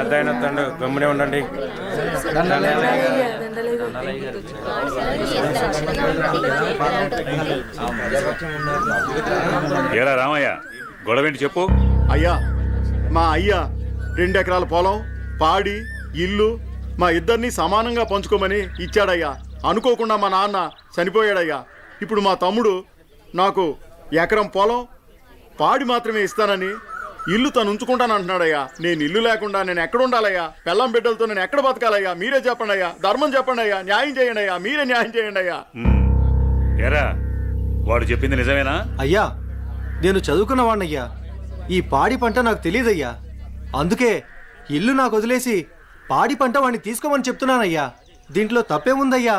పెద్ద ఆయన వస్తాడు, గమ్మునే ఉండండి. ఏరా రామయ్య, గొడవేంటి చెప్పు. అయ్యా, మా అయ్యా 2 ఎకరాల పొలం, పాడి, ఇల్లు మా ఇద్దరిని సమానంగా పంచుకోమని ఇచ్చాడయ్యా. అనుకోకుండా మా నాన్న చనిపోయాడయ్యా. ఇప్పుడు మా తమ్ముడు నాకు ఎకరం పొలం, పాడి మాత్రమే ఇస్తానని ఇల్లు తను ఉంచుకుంటానంటున్నాడయ్యా. నేను ఇల్లు లేకుండా నేను ఎక్కడ ఉండాలయ్యా? పెళ్ళం బిడ్డలతో నేను ఎక్కడ బతకాలయ్యా? మీరే చెప్పండి అయ్యా, ధర్మం చెప్పండి అయ్యా, న్యాయం చేయండి అయ్యా, మీరే న్యాయం చేయండి అయ్యా. ఏరా, వాడు చెప్పింది నిజమేనా? అయ్యా, నేను చదువుకున్నవాణ్ణయ్యా. ఈ పాడి పంట నాకు తెలియదయ్యా. అందుకే ఇల్లు నాకు వదిలేసి పాడి పంట వాడిని తీసుకోమని చెప్తున్నానయ్యా. దీంట్లో తప్పేముందయ్యా?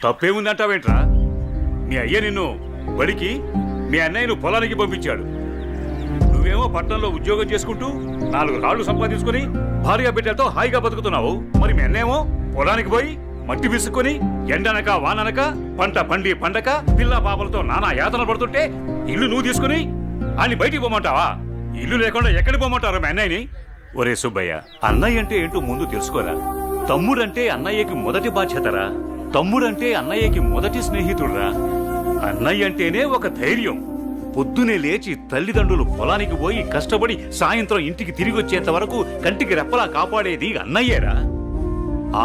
తప్పేముందంటావేంట్రా? మీ అయ్య నిన్ను బడికి, మీ అన్నయ్యను పొలానికి పంపించాడు. నువ్వేమో పట్టణంలో ఉద్యోగం చేసుకుంటూ 4 రాళ్లు సంపాదించుకుని భార్య బిడ్డలతో హాయిగా బతుకుతున్నావు. మరి మీ అన్నేమో పొలానికి పోయి మట్టి విసుక్కుని ఎండనక వాననక పంట పండి పండక పిల్ల పాపలతో నానా యాతన పడుతుంటే ఇల్లు నువ్వు తీసుకుని ఆయన బయటికి పోమంటావా? ఇల్లు లేకుండా ఎక్కడికి పోమంటారు మీ అన్నయ్యని? ఒరే సుబ్బయ్య, అన్నయ్య అంటే ఏంటో ముందు తెలుసుకోరా. తమ్ముడంటే అన్నయ్యకి మొదటి బాధ్యతరా. తమ్ముడంటే అన్నయ్యకి మొదటి స్నేహితుడురా. అన్నయ్య అంటేనే ఒక ధైర్యం. పొద్దునే లేచి తల్లిదండ్రులు పొలానికి పోయి కష్టపడి సాయంత్రం ఇంటికి తిరిగి వచ్చేంత వరకు కంటికి రెప్పలా కాపాడేది అన్నయ్యేరా.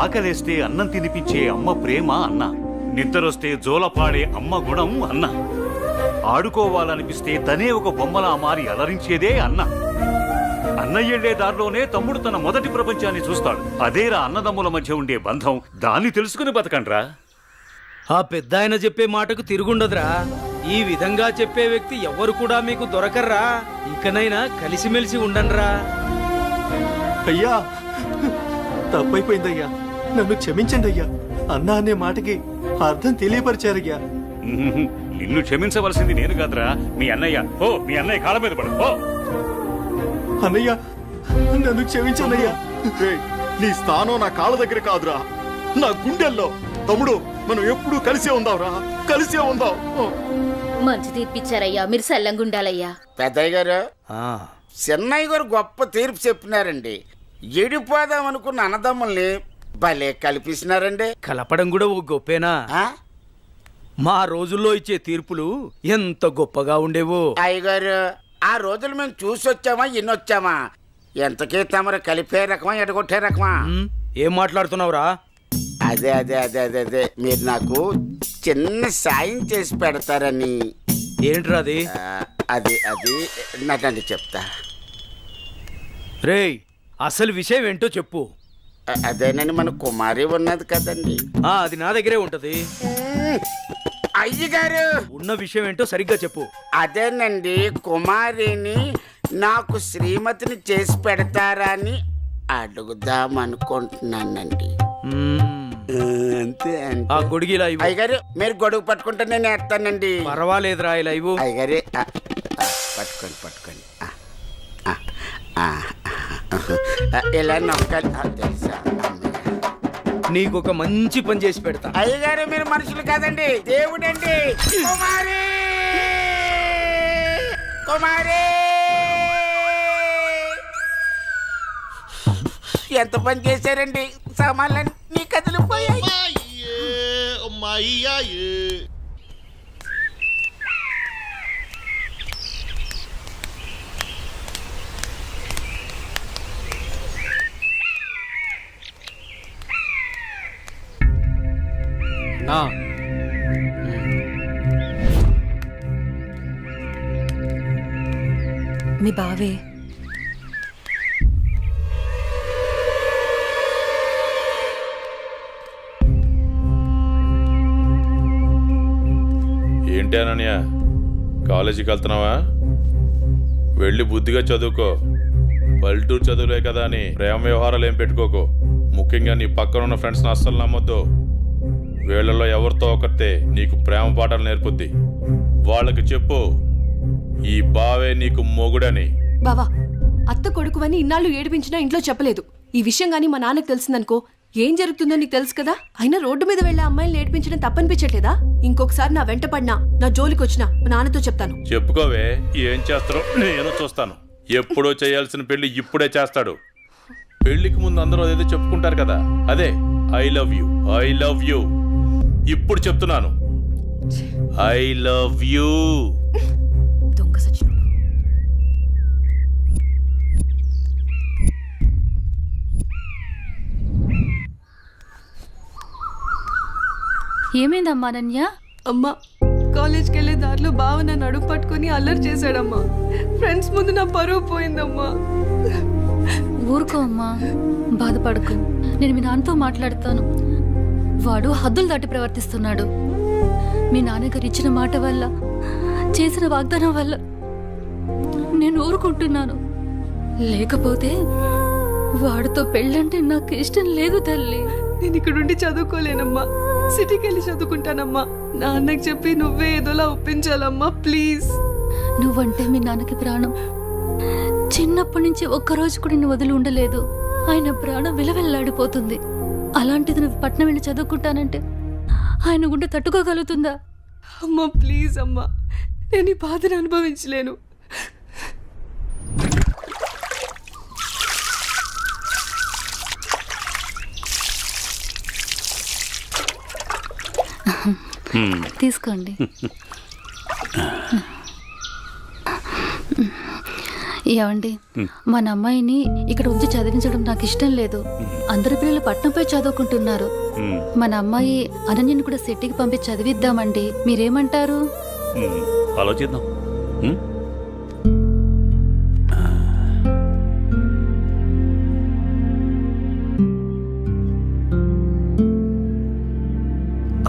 ఆకలేస్తే అన్నం తినిపించే అమ్మ ప్రేమ అన్న, నిద్రొస్తే జోలపాడే అమ్మ గుణం అన్న, ఆడుకోవాలనిపిస్తే తనే ఒక బొమ్మలా మారి అలరించేదే అన్న. అన్నయ్యే దారిలోనే తమ్ముడు తన మొదటి ప్రపంచాన్ని చూస్తాడు. అదేరా అన్నదమ్ముల మధ్య ఉండే బంధం. దాన్ని తెలుసుకుని బతకండ్రా. ఆ పెద్ద ఆయన చెప్పే మాటకు తిరుగుండదురా. ఈ విధంగా చెప్పే వ్యక్తి ఎవరు కూడా మీకు దొరకర్రా. ఇకనైనా కలిసిమెలిసి ఉండండిరా. అయ్యా, తప్పైపోయిందయ్యా, నన్ను క్షమించండి అయ్యా. అన్నా అనే మాటకి అర్థం తెలియపరిచారయ్యా. నిన్ను క్షమించవలసింది నేను కాదురా, మీ అన్నయ్య. ఓ, మీ అన్నయ్య కాళ్ళ మీద పడు. ఓ అన్నయ్య, నన్ను క్షమించనయ్యా. నీ స్థానం నా కాళ్ళ దగ్గర కాదురా, నా గుండెల్లో. తమ్ముడు, మనం ఎప్పుడూ కలిసే ఉందాంరా, కలిసే ఉందాం. మంచి తీర్పిచ్చారయ్యా, మీరు సల్లంగుండాలయ్యా. పెద్దయ్య గారు, చిన్నయ్య గారు గొప్ప తీర్పు చెప్పినారండి. ఎడిపోదాం అనుకున్న అన్నదమ్ముల్ని భలే కల్పిస్తున్నారండి. కలపడం కూడా ఓ గొప్పేనా? మా రోజుల్లో ఇచ్చే తీర్పులు ఎంత గొప్పగా ఉండేవో. అయ్యగారు, ఆ రోజులు మేము చూసొచ్చామా ఇన్నొచ్చామా? ఎంతకీ తమరు కలిపే రకమా ఎడగొట్టే రకమా? ఏం మాట్లాడుతున్నావురా? అదే అదే అదే అదే అదే మీరు నాకు చిన్న సాయం చేసి పెడతారని. ఏంట్రా అది? అది అది నాకండి చెప్తా. రేయ్, అసలు విషయం ఏంటో చెప్పు. అదేనండి, మన కుమారి ఉన్నది కదండి. అది నా దగ్గరే ఉంటది. అయ్యగారు, ఉన్న విషయం ఏంటో సరిగ్గా చెప్పు. అదేనండి, కుమారిని నాకు శ్రీమతిని చేసి పెడతారని అడుగుదాం అనుకుంటున్నానండి. అంతే ఆ గొడుగు ఇలా ఇవ్వు. అయ్యగారు, మీరు గొడుగు పట్టుకుంటే నేను వేస్తానండి. పర్వాలేదురా, ఇలా ఇవ్వు. అయ్యగారే, పట్టుకోండి పట్టుకోండి. ఇలా నొక్కాలి. తెలుసా, నీకు ఒక మంచి పని చేసి పెడతా. అయ్యగారు, మీరు మనుషులు కాదండి, దేవుడండి. కుమారి, కుమారి, ఎంత పని చేశారండి. సామాన్లన్నీ కదిలిపోయాయి. నా మీ బావే ఏంటి అనన్య, కాలేజీకి వెళ్తున్నావా? వెళ్ళి బుద్ధిగా చదువుకో. పల్లెటూరు చదువులే కదా అని ప్రేమ వ్యవహారాలు ఏం పెట్టుకోకు. ముఖ్యంగా నీ పక్కన ఉన్న ఫ్రెండ్స్ని అస్సలు నమ్మొద్దు. వీళ్ళలో ఎవరితో ఒకరితే నీకు ప్రేమ పాఠాలు నేర్పుద్ది. వాళ్ళకి చెప్పు, ఈ బావే నీకు మొగుడని. బావా, అత్త కొడుకువని ఇన్నాళ్ళు ఏడిపించినా ఇంట్లో చెప్పలేదు. ఈ విషయం గానీ మా నాన్నకు తెలిసిందనుకో ఏం జరుగుతుందో నీకు తెలుసు కదా. అయినా రోడ్డు మీద వెళ్లే అమ్మాయిని ఏడిపించడం తప్పనిపించట్లేదా? ఇంకొకసారి నా వెంట పడినా, నా జోలికి వచ్చినా మా నాన్నతో చెప్తాను. చెప్పుకోవే, ఏం చేస్తారో నేను చూస్తాను. ఎప్పుడో చేయాల్సిన పెళ్లి ఇప్పుడే చేస్తాడు. పెళ్లికి ముందు అందరూ అదేదో చెప్పుకుంటారు కదా, అదే I love you, I love you. ఇప్పుడు చెప్తున్నాను, ఐ లవ్ యూ. దొంగ సచ్చినోడు. ఏమైందమ్మా అనన్య? అమ్మా, కాలేజ్కి వెళ్ళే దారిలో బావ నన్ను అడుగు పట్టుకుని అల్లరి చేశాడమ్మా. ఫ్రెండ్స్ ముందు నా పరువు పోయిందమ్మా. ఊరుకో అమ్మా, బాధపడకు. నేను మీ నాన్నతో మాట్లాడతాను. వాడు హద్దులు దాటి ప్రవర్తిస్తున్నాడు. మీ నాన్నగారు ఇచ్చిన మాట వల్ల, చేసిన వాగ్దానం వల్ల నేను ఊరుకుంటున్నాను. లేకపోతే వాడితో పెళ్ళంటే నాకు ఇష్టం లేదు తల్లి. నేను ఇక్కడ ఉండి చదువుకోలేనమ్మా, సిటీకి వెళ్ళి చదువుకుంటానమ్మా. నాన్నకి చెప్పి నువ్వే ఏదోలా ఒప్పించాలమ్మా, ప్లీజ్. నువ్వంటే మీ నాన్నకి ప్రాణం. చిన్నప్పటి నుంచి ఒక్కరోజు కూడా నేను వదిలి ఉండలేదు. ఆయన ప్రాణం విలవెల్లాడిపోతుంది. అలాంటిది నువ్వు పట్నం వెళ్ళి చదువుకుంటానంటే ఆయన గుండె తట్టుకోగలుగుతుందా? అమ్మా ప్లీజ్ అమ్మా, నేను ఈ బాధను అనుభవించలేను. తీసుకోండి. ఏమండి, మన అమ్మాయిని ఇక్కడ ఉంచి చదివించడం నాకు ఇష్టం లేదు. అందరి పిల్లలు పట్నంపై చదువుకుంటున్నారు. మన అమ్మాయి అనన్యని కూడా సిటీకి పంపించి చదివిద్దామండి. మీరేమంటారు? ఆలోచిద్దాం.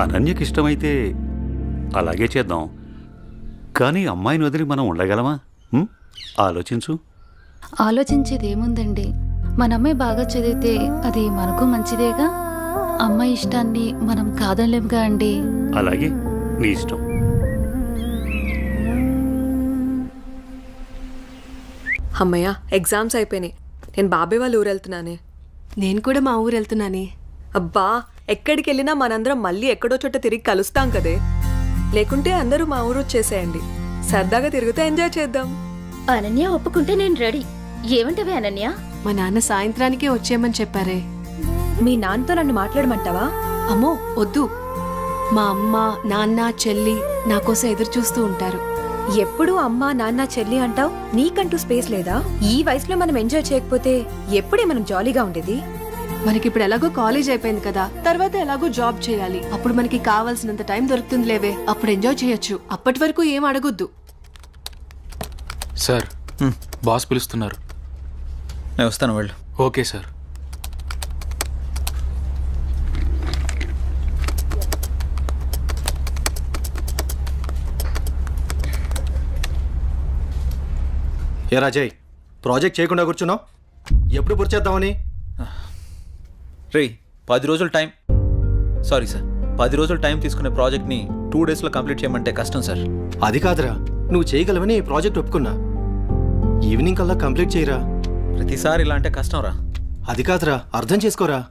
అనన్యకి ఇష్టమైతే అలాగే చేద్దాం. కానీ అమ్మాయిని వదిలి మనం ఉండగలమా? ఆలోచించు. ఆలోచించేది ఏముందండి? మన అమ్మాయి బాగా చదివితే అది మనకు మంచిదేగా. అమ్మాయి ఇష్టాన్ని మనం కాదనలేముగా అండి. అలాగే, నీ ఇష్టం. అమ్మయ్య, ఎగ్జామ్స్ అయిపోయినాయి. నేను బాబాయ్ వాళ్ళ ఊరు వెళ్తున్నానే. నేను కూడా మా ఊరు వెళ్తున్నానే. అబ్బా, ఎక్కడికి వెళ్ళినా మనందరం మళ్ళీ ఎక్కడో చోట తిరిగి కలుస్తాం కదే. లేకుంటే అందరూ మా ఊరు వచ్చేసేయండి. సరదాగా తిరుగుతూ ఎంజాయ్ చేద్దాం. అనన్య ఒప్పుకుంటే నేను రెడీ. ఏమంటవే అనన్య? మా నాన్న సాయంత్రానికే వచ్చేయమని చెప్పారే. మీ నాన్నతో నన్ను మాట్లాడమంటావా? అమ్మో వద్దు. మా అమ్మ, నాన్న, చెల్లి నా కోసం ఎదురు చూస్తూ ఉంటారు. ఎప్పుడు అమ్మ, నాన్న, చెల్లి అంటావు. నీకంటూ స్పేస్ లేదా? ఈ వయసులో మనం ఎంజాయ్ చేయకపోతే ఎప్పుడే మనం జాలీగా ఉండేది? మనకిప్పుడు ఎలాగో కాలేజ్ అయిపోయింది కదా, తర్వాత ఎలాగో జాబ్ చేయాలి. అప్పుడు మనకి కావాల్సినంత టైం దొరుకుతుంది లేవే. అప్పుడు ఎంజాయ్ చేయొచ్చు. అప్పటి వరకు ఏం అడగొద్దు. సార్, బాస్ పిలుస్తున్నారు. నేను వస్తాను, వెళ్ళు. Okay sir. ఏ రాజయ్, ప్రాజెక్ట్ చేయకుండా కూర్చున్నావు? ఎప్పుడు పూర్తి చేద్దామని? రే, 10 రోజులు టైం. సారీ సార్, 10 రోజులు టైం తీసుకునే ప్రాజెక్ట్ని 2 డేస్లో కంప్లీట్ చేయమంటే కష్టం సార్. అది కాదురా, నువ్వు చేయగలవని ఈ ప్రాజెక్ట్ ఒప్పుకున్నా. ఈవినింగ్ కల్లా కంప్లీట్ చేయరా. ప్రతిసారి ఇలా అంటే కష్టం రా. అది కాదురా, అర్థం చేసుకోరా.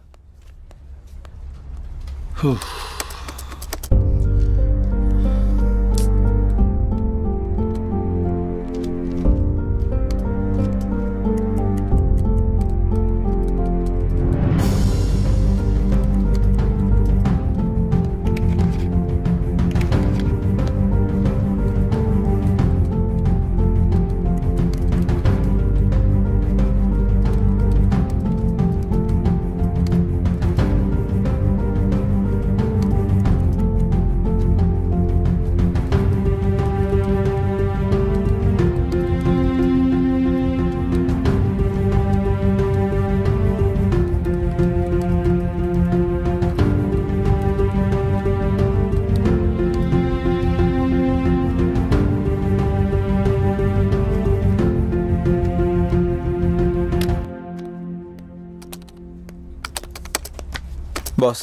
బాస్,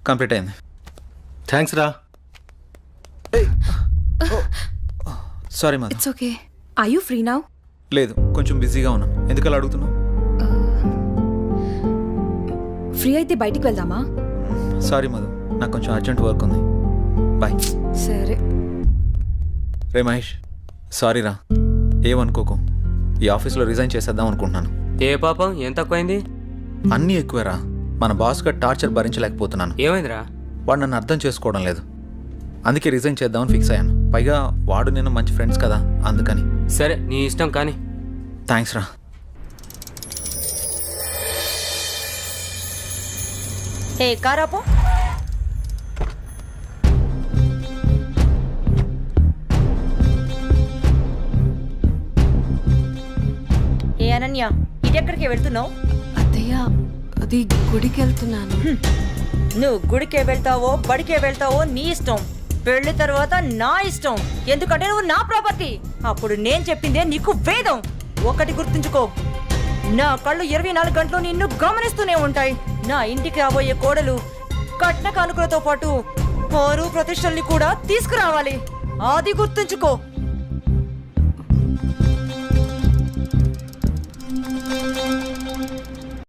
కంప్లీట్ అయింది. థ్యాంక్స్ రా. Sorry Madhu. It's okay. Are you free now? లేదు, కొంచెం బిజీగా ఉన్నాను. ఎందుకలా అడుగుతున్నావు? ఫ్రీ అయితే బయటికి వెళ్దామా? సారీ మధు, నాకు కొంచెం అర్జెంట్ వర్క్ ఉంది. బాయ్. సరే. రే మహేష్, సారీ రా, ఏమనుకోకు. ఈ ఆఫీస్లో రిజైన్ చేసేద్దాం అనుకుంటున్నాను. ఏ పాపం ఏం తక్కువైంది? అన్నీ ఎక్కువేరా. మన బాస్గా టార్చర్ భరించలేకపోతున్నాను. ఏమైందిరా? వాడు నన్ను అర్థం చేసుకోవడం లేదు. అందుకే రిజైన్ చేద్దామని ఫిక్స్ అయ్యాను. పైగా వాడు నేను మంచి ఫ్రెండ్స్ కదా, అందుకని. సరే నీ ఇష్టం కానీ. థ్యాంక్స్ రా. ఏ కారాపో. ఏ అనన్య, ఇదెక్కడికి వెళ్తున్నావు? అత్తయ్య అది గుడికి వెళ్తున్నాను. నువ్వు గుడికే వెళ్తావో బడికే వెళ్తావో నీ ఇష్టం. పెళ్లి తర్వాత నా ఇష్టం. ఎందుకంటే నువ్వు నా ప్రాపర్టీ. అప్పుడు నేను చెప్పిందే నీకు వేదం. ఒకటి గుర్తుంచుకో, నా కళ్ళు 24 గంటలు నిన్ను గమనిస్తూనే ఉంటాయి. నా ఇంటికి రాబోయే కోడలు కట్న కానుకలతో పాటు పరువు ప్రతిష్టల్ని కూడా తీసుకురావాలి. అది గుర్తుంచుకో.